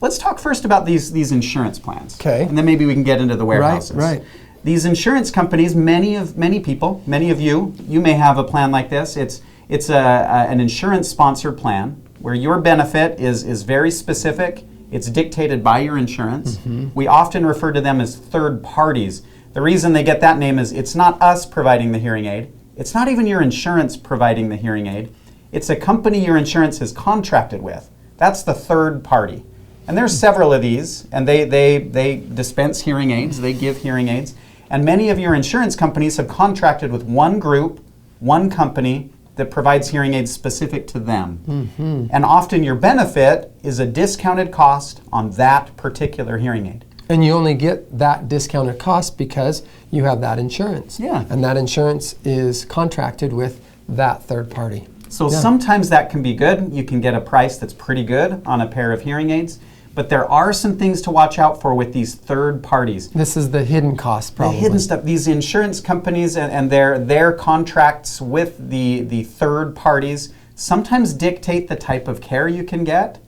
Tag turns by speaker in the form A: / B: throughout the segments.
A: let's talk first about these insurance plans.
B: Okay.
A: And then maybe we can get into the warehouses.
B: Right.
A: These insurance companies, many of you may have a plan like this. It's an insurance sponsored plan where your benefit is very specific. It's dictated by your insurance. We often refer to them as third parties. The reason they get that name is it's not us providing the hearing aid. It's not even your insurance providing the hearing aid. It's a company your insurance has contracted with. That's the third party. And there's several of these, and they dispense hearing aids, they give hearing aids. And many of your insurance companies have contracted with one group, one company that provides hearing aids specific to them. And often your benefit is a discounted cost on that particular hearing aid.
B: And you only get that discounted cost because you have that insurance.
A: Yeah.
B: And that insurance is contracted with that third party.
A: So sometimes that can be good. You can get a price that's pretty good on a pair of hearing aids. But there are some things to watch out for with these third parties.
B: This is the hidden cost, probably.
A: The hidden stuff. These insurance companies and their contracts with the third parties sometimes dictate the type of care you can get.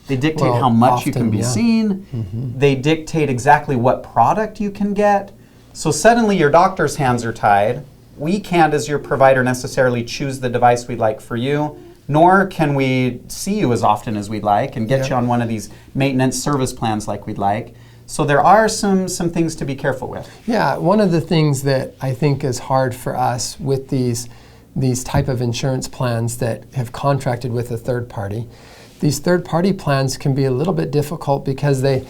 A: They dictate how much you can be seen. They dictate exactly what product you can get. So suddenly your doctor's hands are tied. We can't, as your provider, necessarily choose the device we'd like for you, nor can we see you as often as we'd like and get you on one of these maintenance service plans like we'd like. So there are some things to be careful with.
B: Yeah, one of the things that I think is hard for us with these type of insurance plans that have contracted with a third party, these third-party plans can be a little bit difficult because they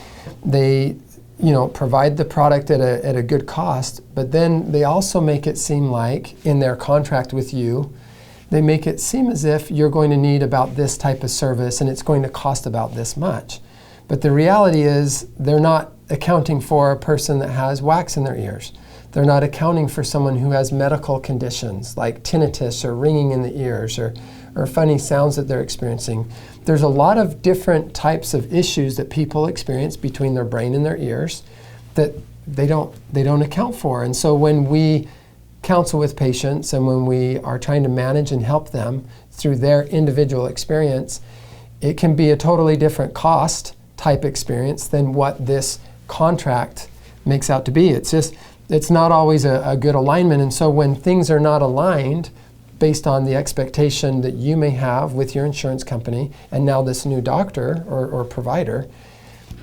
B: provide the product at a good cost, but then they also make it seem like in their contract with you, they make it seem as if you're going to need about this type of service and it's going to cost about this much. But the reality is they're not accounting for a person that has wax in their ears. They're not accounting for someone who has medical conditions like tinnitus or ringing in the ears or funny sounds that they're experiencing. There's a lot of different types of issues that people experience between their brain and their ears that they don't account for. And so when we counsel with patients and when we are trying to manage and help them through their individual experience, it can be a totally different cost type experience than what this contract makes out to be. It's not always a good alignment. And so when things are not aligned based on the expectation that you may have with your insurance company and now this new doctor or provider,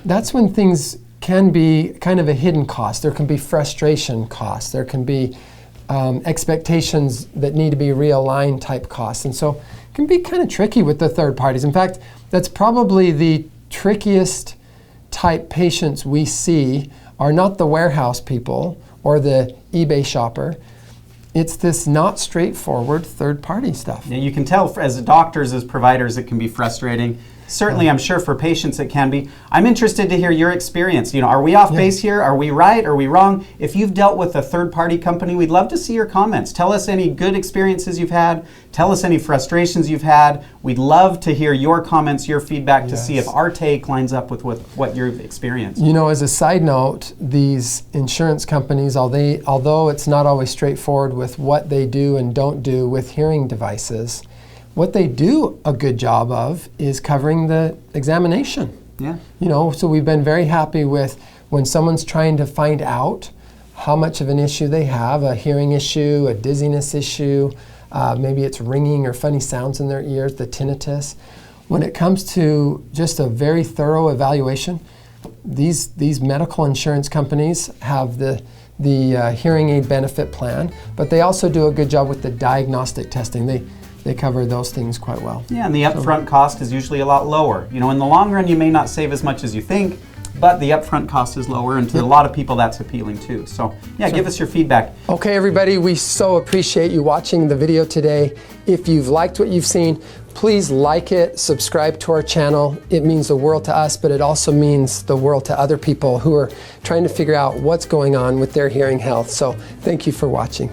B: that's when things can be kind of a hidden cost. There can be frustration costs. There can be expectations that need to be realigned type costs. And so it can be kind of tricky with the third parties. In fact, that's probably the trickiest type patients we see are not the warehouse people or the eBay shopper. It's this not straightforward third-party stuff.
A: Yeah, you can tell as doctors, as providers, it can be frustrating. Certainly, I'm sure for patients it can be. I'm interested to hear your experience. Are we off base here? Are we right? Are we wrong? If you've dealt with a third-party company, we'd love to see your comments. Tell us any good experiences you've had. Tell us any frustrations you've had. We'd love to hear your comments, your feedback to see if our take lines up with what you've experienced.
B: As a side note, these insurance companies, although it's not always straightforward with what they do and don't do with hearing devices, what they do a good job of is covering the examination.
A: Yeah.
B: So we've been very happy with when someone's trying to find out how much of an issue they have, a hearing issue, a dizziness issue, maybe it's ringing or funny sounds in their ears, the tinnitus. When it comes to just a very thorough evaluation, these medical insurance companies have the hearing aid benefit plan, but they also do a good job with the diagnostic testing. They cover those things quite well.
A: Yeah, and the upfront cost is usually a lot lower. In the long run, you may not save as much as you think, but the upfront cost is lower, and to a lot of people, that's appealing too. So, give us your feedback.
B: Okay, everybody, we so appreciate you watching the video today. If you've liked what you've seen, please like it, subscribe to our channel. It means the world to us, but it also means the world to other people who are trying to figure out what's going on with their hearing health. So, thank you for watching.